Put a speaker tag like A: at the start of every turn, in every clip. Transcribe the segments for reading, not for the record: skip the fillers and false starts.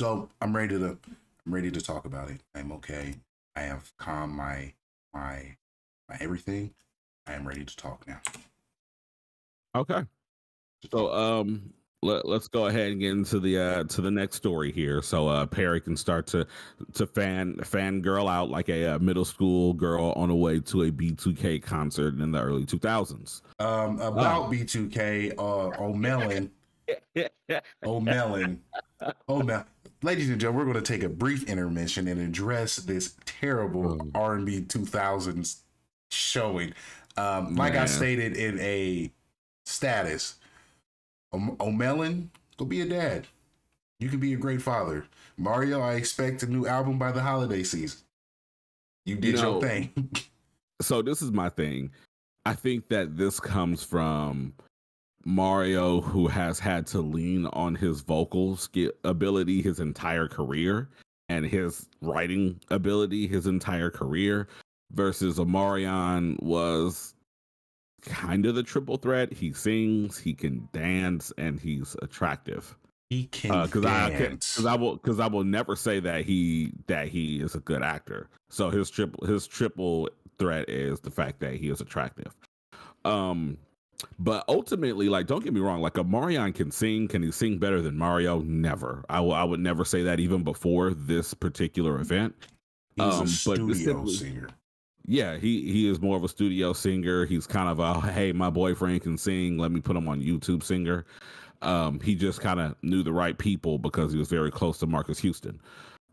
A: So I'm ready to talk about it. I'm okay. I have calmed my everything. I am ready to talk now.
B: Okay. So let's go ahead and get into the next story here. So Perry can start to fan girl out like a middle school girl on the way to a B2K concert in the early 2000s.
A: About B2K, O'Melon, O'Melon, O'Melon. Ladies and gentlemen, we're going to take a brief intermission and address this terrible R&B 2000s showing. Like I stated in a status, O'Melon, go be a dad. You can be a great father. Mario, I expect a new album by the holiday season. You did your thing.
B: So this is my thing. I think that this comes from Mario, who has had to lean on his vocal ability his entire career and his writing ability his entire career, versus Omarion was kind of the triple threat. He sings, he can dance, and he's attractive.
A: He can dance.
B: Because I will never say that he is a good actor. So his triple threat is the fact that he is attractive. But ultimately, like, don't get me wrong, like, Omarion can sing. Can he sing better than Mario? Never. I would never say that even before this particular event.
A: He's a studio singer.
B: Yeah, he is more of a studio singer. He's kind of a, hey, my boyfriend can sing, let me put him on YouTube singer. He just kind of knew the right people because he was very close to Marcus Houston.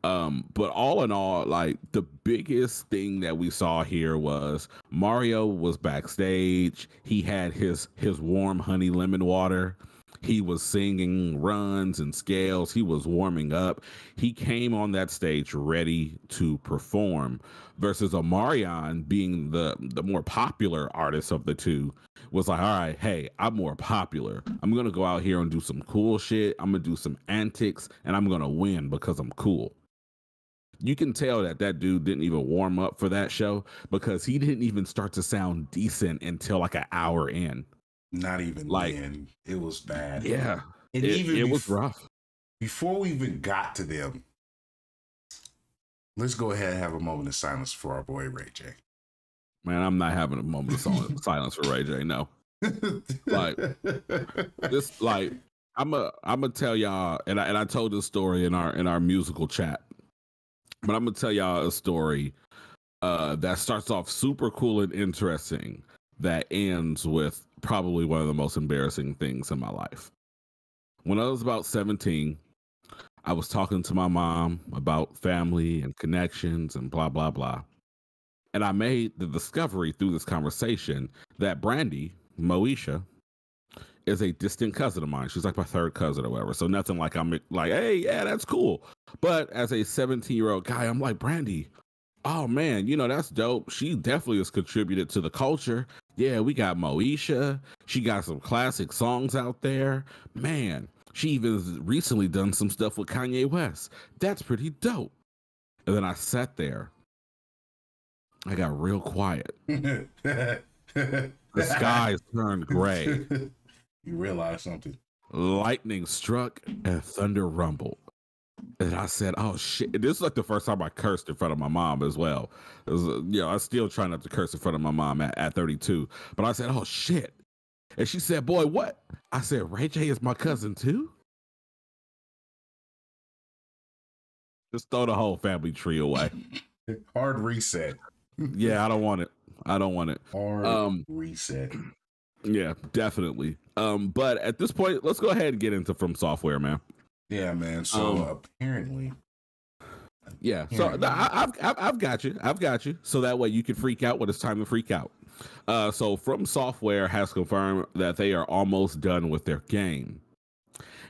B: But all in all, like, the biggest thing that we saw here was Mario was backstage. He had his warm honey lemon water. He was singing runs and scales. He was warming up. He came on that stage ready to perform, versus Omarion, being the more popular artist of the two, was like, all right, hey, I'm more popular. I'm going to go out here and do some cool shit. I'm going to do some antics, and I'm going to win because I'm cool. You can tell that dude didn't even warm up for that show, because he didn't even start to sound decent until like an hour in.
A: Not even like, then. It was bad.
B: Yeah.
A: And
B: it was rough.
A: Before we even got to them, let's go ahead and have a moment of silence for our boy Ray J.
B: Man, I'm not having a moment of silence for Ray J. No. Like, this, like, I'm gonna tell y'all, and I told this story in our musical chat, but I'm gonna tell y'all a story that starts off super cool and interesting, that ends with probably one of the most embarrassing things in my life. When I was about 17, I was talking to my mom about family and connections and blah, blah, blah. And I made the discovery through this conversation that Brandy, Moesha, is a distant cousin of mine. She's like my third cousin or whatever. So nothing like I'm like, hey, yeah, that's cool. But as a 17-year-old guy, I'm like, Brandy, oh man, you know, that's dope. She definitely has contributed to the culture. Yeah, we got Moesha. She got some classic songs out there. Man, she even recently done some stuff with Kanye West. That's pretty dope. And then I sat there. I got real quiet. The skies turned gray.
A: You realize something.
B: Lightning struck and thunder rumbled. And I said, oh shit. This is like the first time I cursed in front of my mom as well. It was, you know, I still try not to curse in front of my mom at 32. But I said, oh shit. And she said, boy, what? I said, Ray J is my cousin too? Just throw the whole family tree away.
A: Hard reset.
B: Yeah, I don't want it.
A: Hard reset.
B: Yeah, definitely. But at this point, let's go ahead and get into From Software, man.
A: Yeah, man. So apparently.
B: Yeah. So I've got you. So that way you can freak out when it's time to freak out. So From Software has confirmed that they are almost done with their game.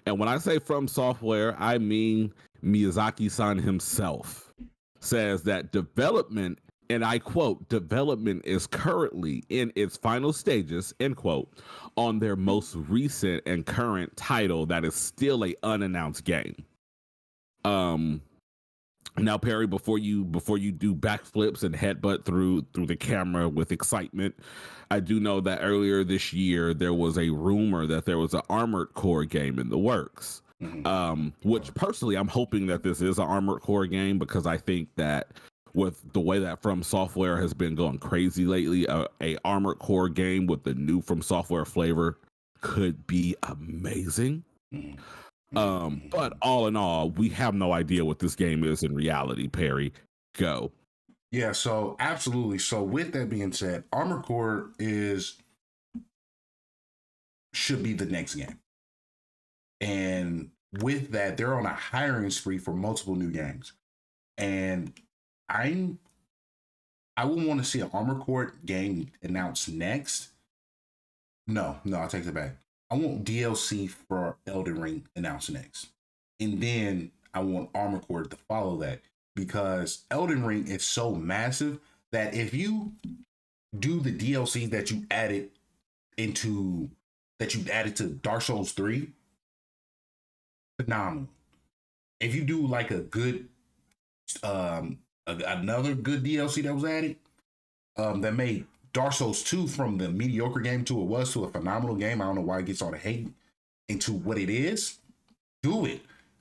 B: And when I say From Software, I mean Miyazaki-san himself says that development, and I quote, development is currently in its final stages, end quote, on their most recent and current title that is still a unannounced game. Now, Perry, before you do backflips and headbutt through the camera with excitement, I do know that earlier this year there was a rumor that there was an Armored Core game in the works. Which personally, I'm hoping that this is an Armored Core game, because I think that with the way that From Software has been going crazy lately, a Armored Core game with the new From Software flavor could be amazing. But all in all, we have no idea what this game is in reality. Perry, go.
A: Yeah, so absolutely. So with that being said, Armored Core should be the next game. And with that, they're on a hiring spree for multiple new games. And I would want to see an Armored Core game announced next. No, I'll take it back. I want DLC for Elden Ring announced next. And then I want Armored Core to follow that, because Elden Ring is so massive that if you do the DLC that you added to Dark Souls 3, phenomenal. If you do like a good another good DLC that was added, that made Dark Souls 2 from the mediocre game to a phenomenal game. I don't know why it gets all the hate into what it is. Do it.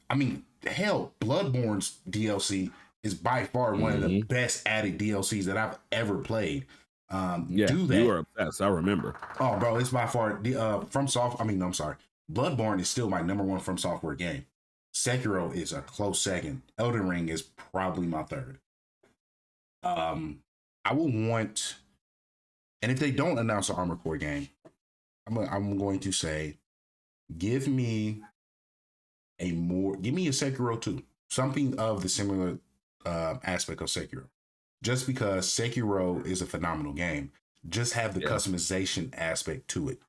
A: I mean, hell, Bloodborne's DLC is by far one of the best added DLCs that I've ever played. Do that.
B: You were obsessed. I remember.
A: Oh, bro, it's by far Bloodborne is still my number one From Software game. Sekiro is a close second. Elden Ring is probably my third. I will want, and if they don't announce an Armored Core game, I'm going to say, give me a Sekiro 2, something of the similar aspect of Sekiro. Just because Sekiro is a phenomenal game, just have the customization aspect to it.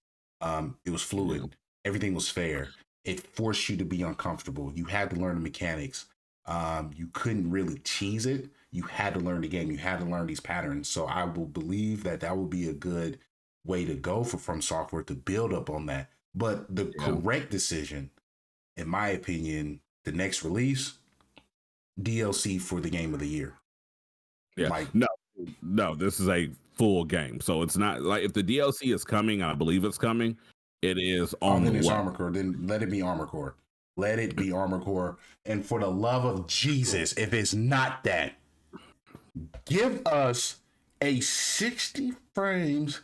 A: It was fluid. Yeah. Everything was fair. It forced you to be uncomfortable. You had to learn the mechanics. You couldn't really cheese it. You had to learn the game. You had to learn these patterns. So I will believe that would be a good way to go for From Software to build up on that. But the correct decision, in my opinion, the next release, DLC for the game of the year.
B: Yeah. Like, no, this is a full game. So it's not like, if the DLC is coming, I believe it's coming, it is on the way.
A: Armored Core. Then let it be Armored Core. Let it be Armored Core. And for the love of Jesus, if it's not that, give us a 60 frames.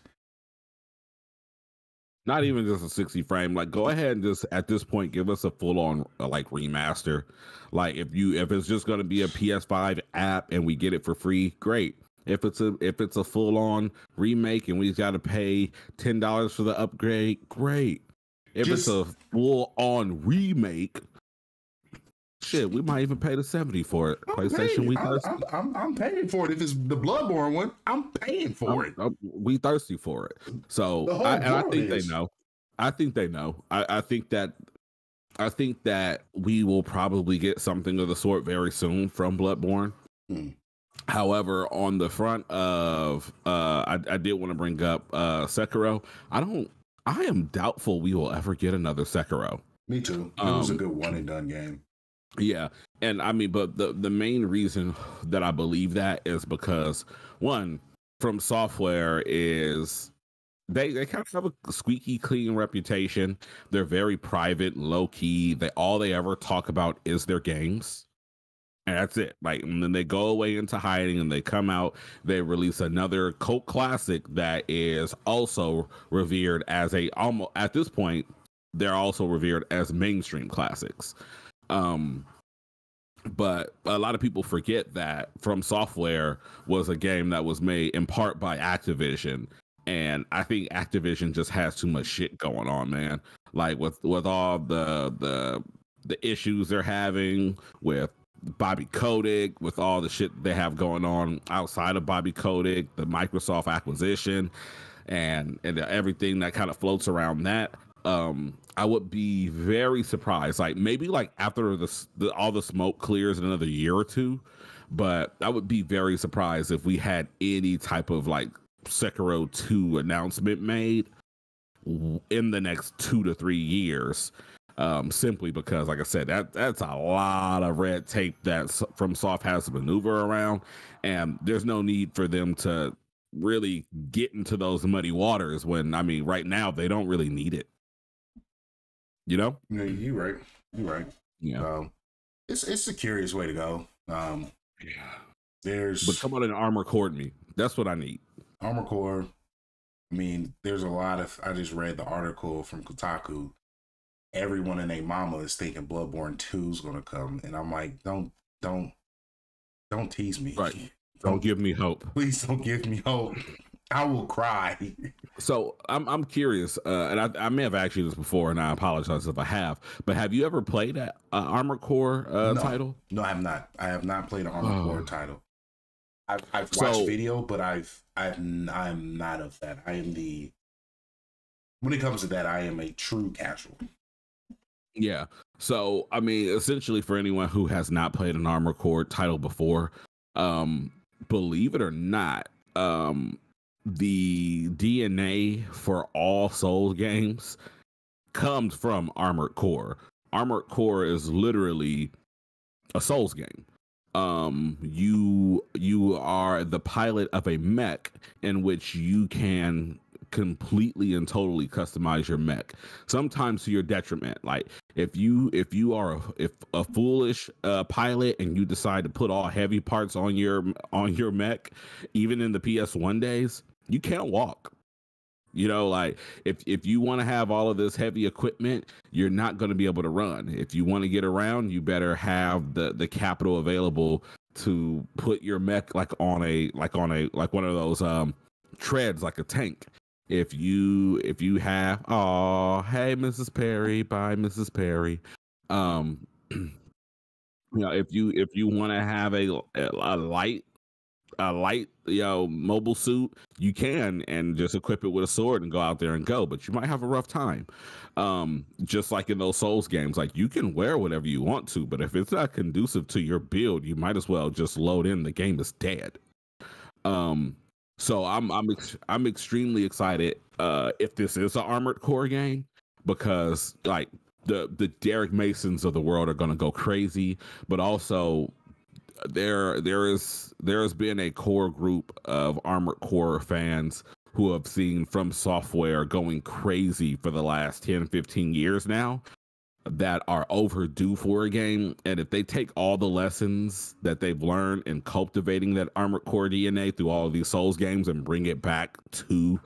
B: Not even just a 60 frame. Like, go ahead and just at this point give us a full on like remaster. Like, if it's just going to be a PS5 app and we get it for free, great. If it's a full on remake and we got to pay $10 for the upgrade, great. If it's a full on remake, shit, we might even pay the $70 for it. PlayStation, we thirsty.
A: I'm paying for it. If it's the Bloodborne one, I'm paying for it.
B: We thirsty for it. So I think they know. I think they know. I think that we will probably get something of the sort very soon from Bloodborne. However, on the front of I did want to bring up Sekiro. I am doubtful we will ever get another Sekiro.
A: Me too. It was a good one and done game.
B: Yeah. And I mean, but the main reason that I believe that is because, one, From Software is they kind of have a squeaky clean reputation. They're very private, low key. All they ever talk about is their games. And that's it. Like, and then they go away into hiding and they come out, they release another cult classic that is also revered as at this point, they're also revered as mainstream classics. But a lot of people forget that From Software was a game that was made in part by Activision. And I think Activision just has too much shit going on, man. Like with all the issues they're having with Bobby Kotick, with all the shit they have going on outside of Bobby Kotick, the Microsoft acquisition, and everything that kind of floats around that. I would be very surprised, like maybe like after all the smoke clears in another year or two, but I would be very surprised if we had any type of like Sekiro 2 announcement made in the next 2 to 3 years. Simply because, like I said, that's a lot of red tape that From Soft has to maneuver around, and there's no need for them to really get into those muddy waters when, I mean, right now they don't really need it. You know?
A: No, you're right. You're right.
B: Yeah.
A: It's a curious way to go.
B: Yeah.
A: There's
B: But come on and armor core me. That's what I need.
A: Armor Core. I mean, there's a lot of. I just read the article from Kotaku. Everyone and their mama is thinking Bloodborne 2 is gonna come, and I'm like, don't tease me.
B: Right. Don't give me hope.
A: Please don't give me hope. I will cry.
B: So I'm curious, and I may have asked you this before, and I apologize if I have. But have you ever played an Armored Core title?
A: No, I have not. I have not played an Armored Core title. I've watched video, but I'm not of that. I am when it comes to that, I am a true casual.
B: Yeah. So I mean, essentially, for anyone who has not played an Armored Core title before, believe it or not, the DNA for all Souls games comes from Armored Core. Armored Core is literally a Souls game. You are the pilot of a mech in which you can completely and totally customize your mech, sometimes to your detriment. Like if you are a foolish pilot and you decide to put all heavy parts on your mech, even in the PS1 days, you can't walk. You know, like if you want to have all of this heavy equipment, you're not going to be able to run. If you want to get around, you better have the capital available to put your mech like one of those treads, like a tank. If you have, oh, hey, Mrs. Perry, bye, Mrs. Perry. You know, if you want to have a light, mobile suit, you can, and just equip it with a sword and go out there and go, but you might have a rough time. Just like in those Souls games, like you can wear whatever you want to, but if it's not conducive to your build, you might as well just load in. The game is dead. So I'm extremely excited if this is an Armored Core game, because like the Derek Masons of the world are going to go crazy, but also there has been a core group of Armored Core fans who have seen From Software going crazy for the last 10-15 years now, that are overdue for a game. And if they take all the lessons that they've learned in cultivating that Armored Core DNA through all of these Souls games and bring it back to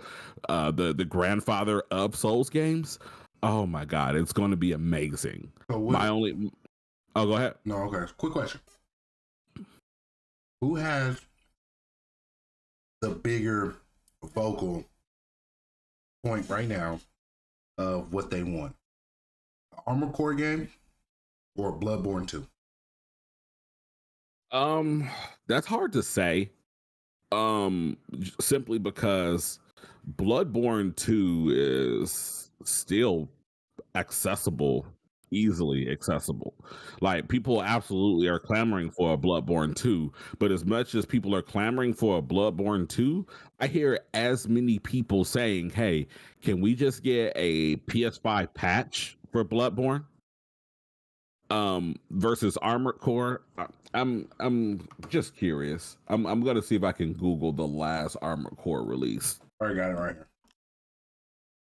B: the grandfather of Souls games, oh my God, it's going to be amazing.
A: So
B: go ahead.
A: No, okay. Quick question. Who has the bigger vocal point right now of what they want? Armored Core game or Bloodborne 2?
B: That's hard to say. Simply because Bloodborne 2 is still accessible, easily accessible. Like people absolutely are clamoring for a Bloodborne 2, but as much as people are clamoring for a Bloodborne 2, I hear as many people saying, "Hey, can we just get a PS5 patch for Bloodborne?" Versus Armored Core. I'm just curious. I'm gonna see if I can Google the last Armored Core release.
A: I already got it right here.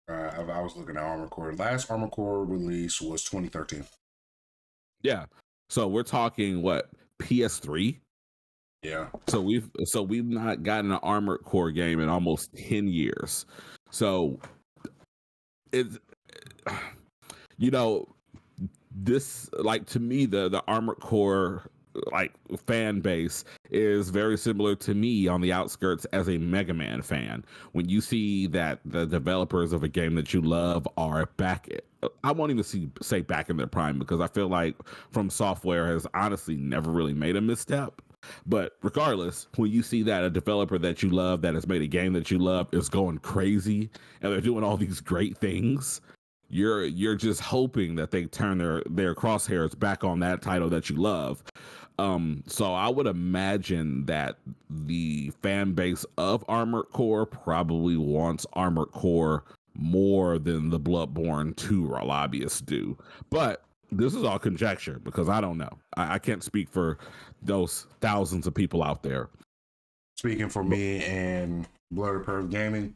A: I was looking at Armored Core. Last Armored Core release was 2013.
B: Yeah. So we're talking what, PS3?
A: Yeah.
B: So we've not gotten an Armored Core game in almost 10 years. So it's, you know, this, like, to me, the Armored Core like fan base is very similar to me on the outskirts as a Mega Man fan. When you see that the developers of a game that you love are back, I won't even say back in their prime, because I feel like From Software has honestly never really made a misstep. But regardless, when you see that a developer that you love, that has made a game that you love, is going crazy and they're doing all these great things, you're just hoping that they turn their crosshairs back on that title that you love. So I would imagine that the fan base of Armored Core probably wants Armored Core more than the Bloodborne 2 lobbyists do. But this is all conjecture, because I don't know. I can't speak for those thousands of people out there.
A: Speaking for me and Blerd Perv Gaming,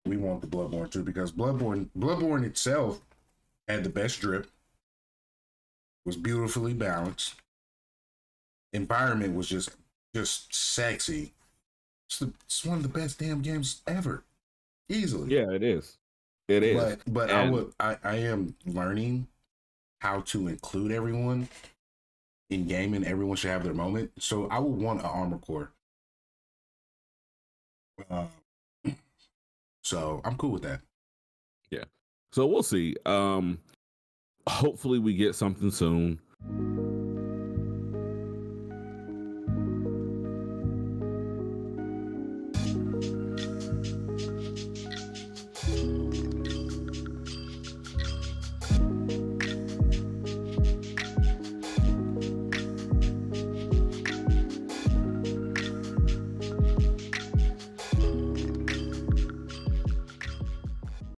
A: we want the Bloodborne 2, because Bloodborne itself had the best drip. was beautifully balanced. Environment was just sexy. It's one of the best damn games ever, easily.
B: Yeah, it is. It is.
A: But I am learning how to include everyone in gaming. Everyone should have their moment. So I would want an Armor Core. So I'm cool with that.
B: Yeah. So we'll see. Hopefully we get something soon.